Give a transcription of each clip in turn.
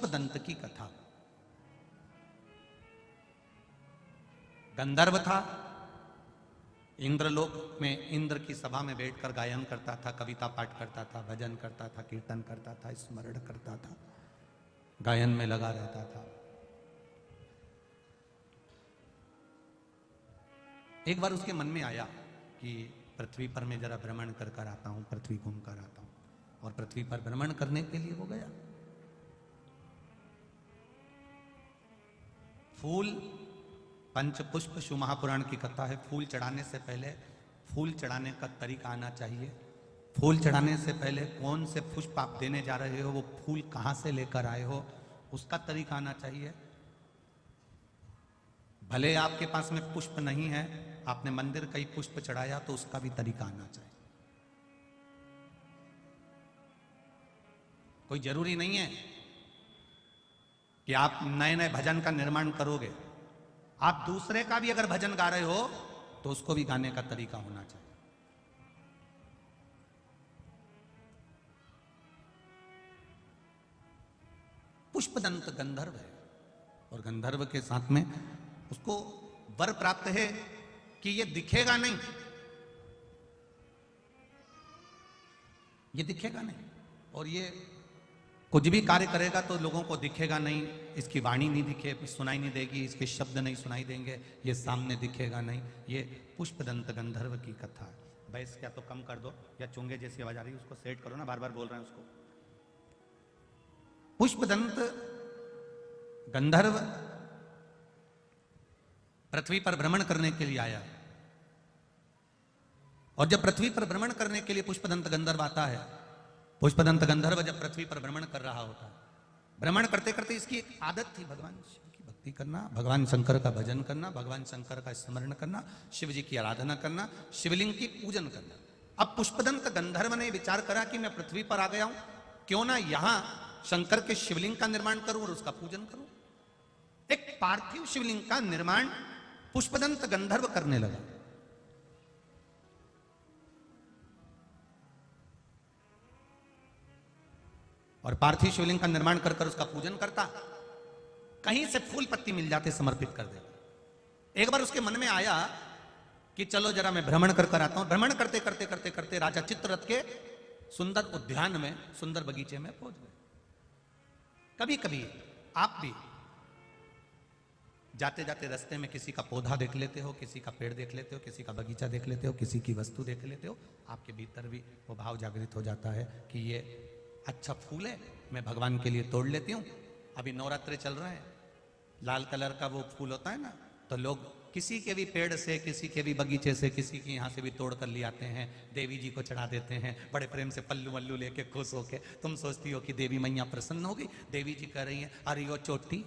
पुष्पदंत की कथा। गंधर्व था, इंद्रलोक में इंद्र की सभा में बैठकर गायन करता था, कविता पाठ करता था, भजन करता था, कीर्तन करता था, स्मरण करता था, गायन में लगा रहता था। एक बार उसके मन में आया कि पृथ्वी पर मैं जरा भ्रमण कर कर आता हूं, पृथ्वी घूम कर आता हूं। और पृथ्वी पर भ्रमण करने के लिए वो गया। फूल पंच पुष्प, शिव महापुराण की कथा है। फूल चढ़ाने से पहले फूल चढ़ाने का तरीका आना चाहिए। फूल चढ़ाने से पहले कौन से पुष्प आप देने जा रहे हो, वो फूल कहां से लेकर आए हो, उसका तरीका आना चाहिए। भले आपके पास में पुष्प नहीं है, आपने मंदिर कई पुष्प चढ़ाया, तो उसका भी तरीका आना चाहिए। कोई जरूरी नहीं है कि आप नए नए भजन का निर्माण करोगे। आप दूसरे का भी अगर भजन गा रहे हो तो उसको भी गाने का तरीका होना चाहिए। पुष्पदंत गंधर्व है और गंधर्व के साथ में उसको वर प्राप्त है कि ये दिखेगा नहीं, ये दिखेगा नहीं, और ये कुछ भी कार्य करेगा तो लोगों को दिखेगा नहीं। इसकी वाणी नहीं दिखे, सुनाई नहीं देगी, इसके शब्द नहीं सुनाई देंगे, ये सामने दिखेगा नहीं। ये पुष्पदंत गंधर्व की कथा है। भैंस क्या तो कम कर दो, या चुंगे जैसी आवाज आ रही है उसको सेट करो ना, बार बार बोल रहे हैं उसको। पुष्पदंत गंधर्व पृथ्वी पर भ्रमण करने के लिए आया, और जब पृथ्वी पर भ्रमण करने के लिए पुष्पदंत गंधर्व आता है, पुष्पदंत गंधर्व जब पृथ्वी पर भ्रमण कर रहा होता, भ्रमण करते करते इसकी एक आदत थी भगवान शिव की भक्ति करना, भगवान शंकर का भजन करना, भगवान शंकर का स्मरण करना, शिव जी की आराधना करना, शिवलिंग की पूजन करना। अब पुष्पदंत गंधर्व ने विचार करा कि मैं पृथ्वी पर आ गया हूं, क्यों ना यहां शंकर के शिवलिंग का निर्माण करूं और उसका पूजन करूं। एक पार्थिव शिवलिंग का निर्माण पुष्पदंत गंधर्व करने लगा। और पार्थिव शिवलिंग का निर्माण कर कर उसका पूजन करता, कहीं से फूल पत्ती मिल जाते समर्पित कर देता। एक बार उसके मन में आया कि चलो जरा मैं भ्रमण कर कर आता हूं। भ्रमण करते करते करते करते राजा चित्ररथ के सुंदर उद्यान में, सुंदर बगीचे में पहुंच गए। कभी कभी आप भी जाते जाते रास्ते में किसी का पौधा देख लेते हो, किसी का पेड़ देख लेते हो, किसी का बगीचा देख लेते हो, किसी की वस्तु देख लेते हो, आपके भीतर भी वो भाव जागृत हो जाता है कि ये अच्छा फूल है, मैं भगवान के लिए तोड़ लेती हूँ। अभी नवरात्रे चल रहे हैं, लाल कलर का वो फूल होता है ना, तो लोग किसी के भी पेड़ से, किसी के भी बगीचे से, किसी के यहाँ से भी तोड़ कर ले आते हैं, देवी जी को चढ़ा देते हैं, बड़े प्रेम से पल्लू वल्लू लेके खुश होके। तुम सोचती हो कि देवी मैया प्रसन्न हो गई, देवी जी कह रही हैं अरे यो चोटी,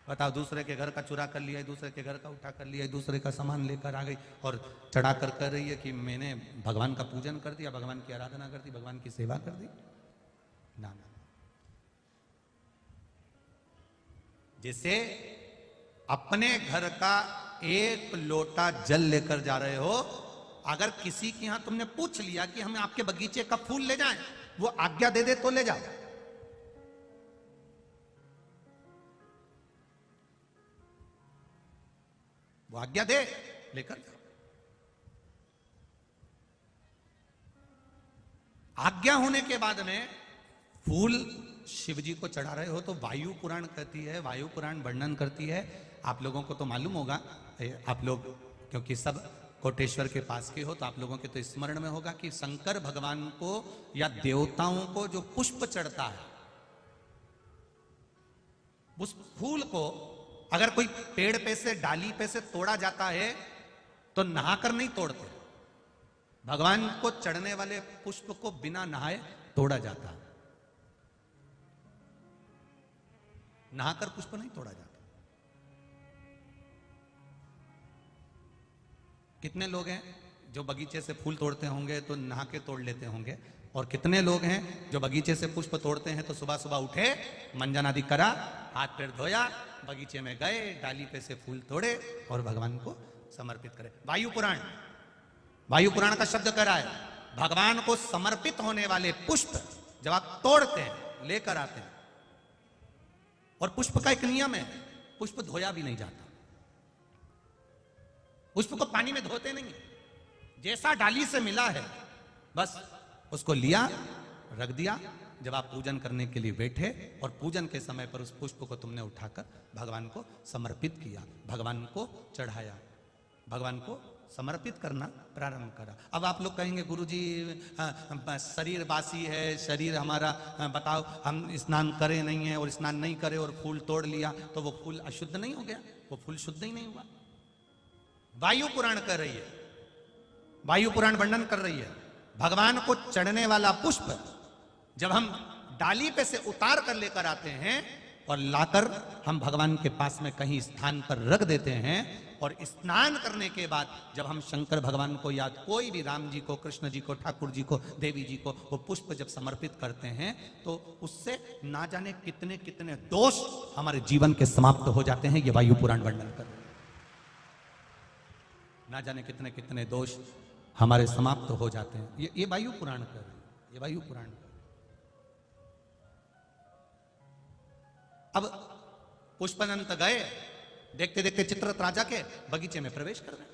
बताओ, दूसरे के घर का चुरा कर लिया, दूसरे के घर का उठा कर लिया, दूसरे का सामान लेकर आ गई और चढ़ा कर कर रही है कि मैंने भगवान का पूजन कर दिया, भगवान की आराधना कर दी, भगवान की सेवा कर दी। ना ना, जैसे अपने घर का एक लोटा जल लेकर जा रहे हो, अगर किसी के यहां तुमने पूछ लिया कि हमें आपके बगीचे का फूल ले जाएं, वो आज्ञा दे दे तो ले जाओ। वो आज्ञा दे, लेकर जाओ। आज्ञा होने के बाद में फूल शिव जी को चढ़ा रहे हो तो वायु पुराण कहती है, वायु पुराण वर्णन करती है, आप लोगों को तो मालूम होगा, आप लोग क्योंकि सब कोटेश्वर के पास के हो तो आप लोगों के तो स्मरण में होगा कि शंकर भगवान को या देवताओं को जो पुष्प चढ़ता है, उस फूल को अगर कोई पेड़ पे से, डाली पे से तोड़ा जाता है तो नहाकर नहीं तोड़ते। भगवान को चढ़ने वाले पुष्प को बिना नहाए तोड़ा जाता है, नहाकर पुष्प नहीं तोड़ा जाता। कितने लोग हैं जो बगीचे से फूल तोड़ते होंगे तो नहा के तोड़ लेते होंगे, और कितने लोग हैं जो बगीचे से पुष्प तोड़ते हैं तो सुबह सुबह उठे, मंजन आदि करा, हाथ पैर धोया, बगीचे में गए, डाली पे से फूल तोड़े और भगवान को समर्पित करे। वायु पुराण, वायु पुराण का शब्द कह रहा है भगवान को समर्पित होने वाले पुष्प जब आप तोड़ते हैं, लेकर आते हैं, और पुष्प का एक नियम है, पुष्प धोया भी नहीं जाता, पुष्प को पानी में धोते नहीं, जैसा डाली से मिला है बस उसको लिया, रख दिया। जब आप पूजन करने के लिए बैठे और पूजन के समय पर उस पुष्प को तुमने उठाकर भगवान को समर्पित किया, भगवान को चढ़ाया, भगवान को समर्पित करना प्रारंभ करा। अब आप लोग कहेंगे गुरुजी शरीर बासी है, शरीर हमारा, बताओ हम स्नान करे नहीं है और स्नान नहीं करे और फूल तोड़ लिया तो वो फूल अशुद्ध नहीं हो गया? वो फूल शुद्ध ही नहीं हुआ। वायु पुराण कर रही है, वायु पुराण वर्णन कर रही है, भगवान को चढ़ने वाला पुष्प जब हम डाली पे से उतार कर लेकर आते हैं और लाकर हम भगवान के पास में कहीं स्थान पर रख देते हैं और स्नान करने के बाद जब हम शंकर भगवान को याद, कोई भी, राम जी को, कृष्ण जी को, ठाकुर जी को, देवी जी को वो पुष्प जब समर्पित करते हैं तो उससे ना जाने कितने कितने दोष हमारे जीवन के समाप्त हो जाते हैं। ये वायु पुराण वर्णन कर, ना जाने कितने कितने दोष हमारे समाप्त हो जाते हैं। ये वायु पुराण कर, ये वायु पुराण। अब पुष्पदंत गए, देखते देखते चित्ररथ राजा के बगीचे में प्रवेश कर गए।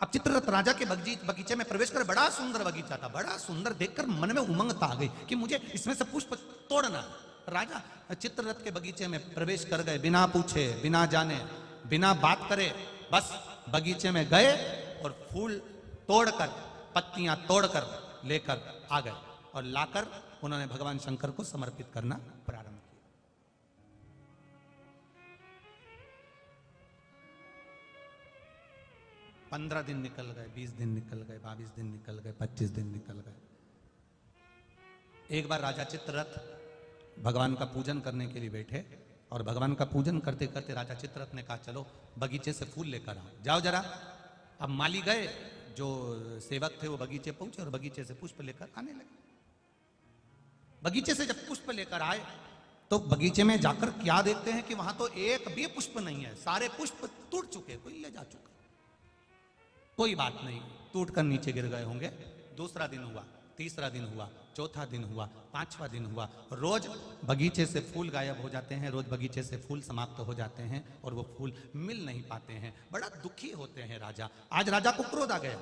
अब चित्ररथ राजा के बगीचे में प्रवेश कर, बड़ा सुंदर बगीचा था, बड़ा सुंदर, देखकर मन में उमंगता आ गई कि मुझे इसमें से पुष्प तोड़ना। राजा चित्ररथ के बगीचे में प्रवेश कर गए, बिना पूछे, बिना जाने, बिना बात करे, बस बगीचे में गए और फूल तोड़कर, पत्तियां तोड़कर लेकर आ गए और लाकर उन्होंने भगवान शंकर को समर्पित करना प्रारंभ किया। 15 दिन निकल गए, 20 दिन निकल गए, 22 दिन निकल गए, 25 दिन निकल गए। एक बार राजा चित्ररथ भगवान का पूजन करने के लिए बैठे और भगवान का पूजन करते करते राजा चित्ररथ ने कहा चलो बगीचे से फूल लेकर आओ, जाओ जरा। अब माली गए, जो सेवक थे वो बगीचे पहुंचे और बगीचे से पुष्प लेकर आने लगे। बगीचे से जब पुष्प लेकर आए तो बगीचे में जाकर क्या देखते हैं कि वहां तो एक भी पुष्प नहीं है, सारे पुष्प टूट चुके, कोई ले जा चुका। कोई बात नहीं, टूट कर नीचे गिर गए होंगे। दूसरा दिन हुआ, तीसरा दिन हुआ, चौथा दिन हुआ, पांचवा दिन हुआ, रोज बगीचे से फूल गायब हो जाते हैं, रोज बगीचे से फूल समाप्त हो जाते हैं और वो फूल मिल नहीं पाते हैं। बड़ा दुखी होते हैं राजा। आज राजा को क्रोध आ गया,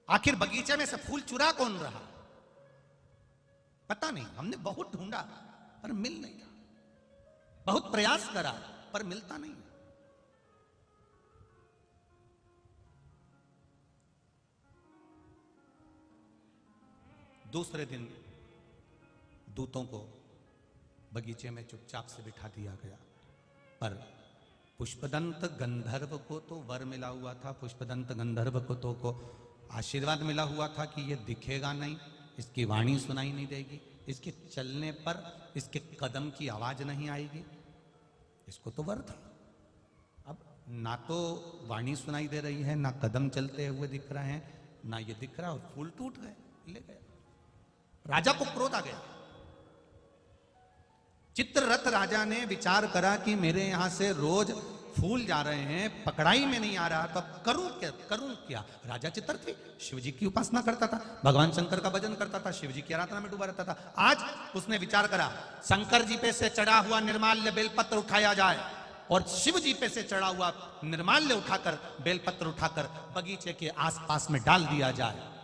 आखिर बगीचे में से फूल चुरा कौन रहा? पता नहीं, हमने बहुत ढूंढा पर मिल नहीं रहा, बहुत प्रयास करा पर मिलता नहीं। दूसरे दिन दूतों को बगीचे में चुपचाप से बिठा दिया गया, पर पुष्पदंत गंधर्व को तो वर मिला हुआ था, पुष्पदंत गंधर्व को तो आशीर्वाद मिला हुआ था कि ये दिखेगा नहीं, इसकी वाणी सुनाई नहीं देगी, इसके चलने पर इसके कदम की आवाज नहीं आएगी, इसको तो वर था। अब ना तो वाणी सुनाई दे रही है, ना कदम चलते हुए दिख रहे हैं, ना ये दिख रहा, और फूल टूट गए, ले गए। राजा को क्रोध आ गया। चित्ररथ राजा ने विचार करा कि मेरे यहां से रोज फूल जा रहे हैं, पकड़ाई में नहीं आ रहा, तो अब करूं क्या? राजा चित्ररथ शिव जी की उपासना करता था, भगवान शंकर का भजन करता था, शिव जी की आराधना में डूबा रहता था। आज उसने विचार करा शंकर जी पे से चढ़ा हुआ निर्माल्य बेलपत्र उठाया जाए और शिव जी पे से चढ़ा हुआ निर्माल्य उठाकर, बेलपत्र उठाकर बगीचे के आसपास में डाल दिया जाए।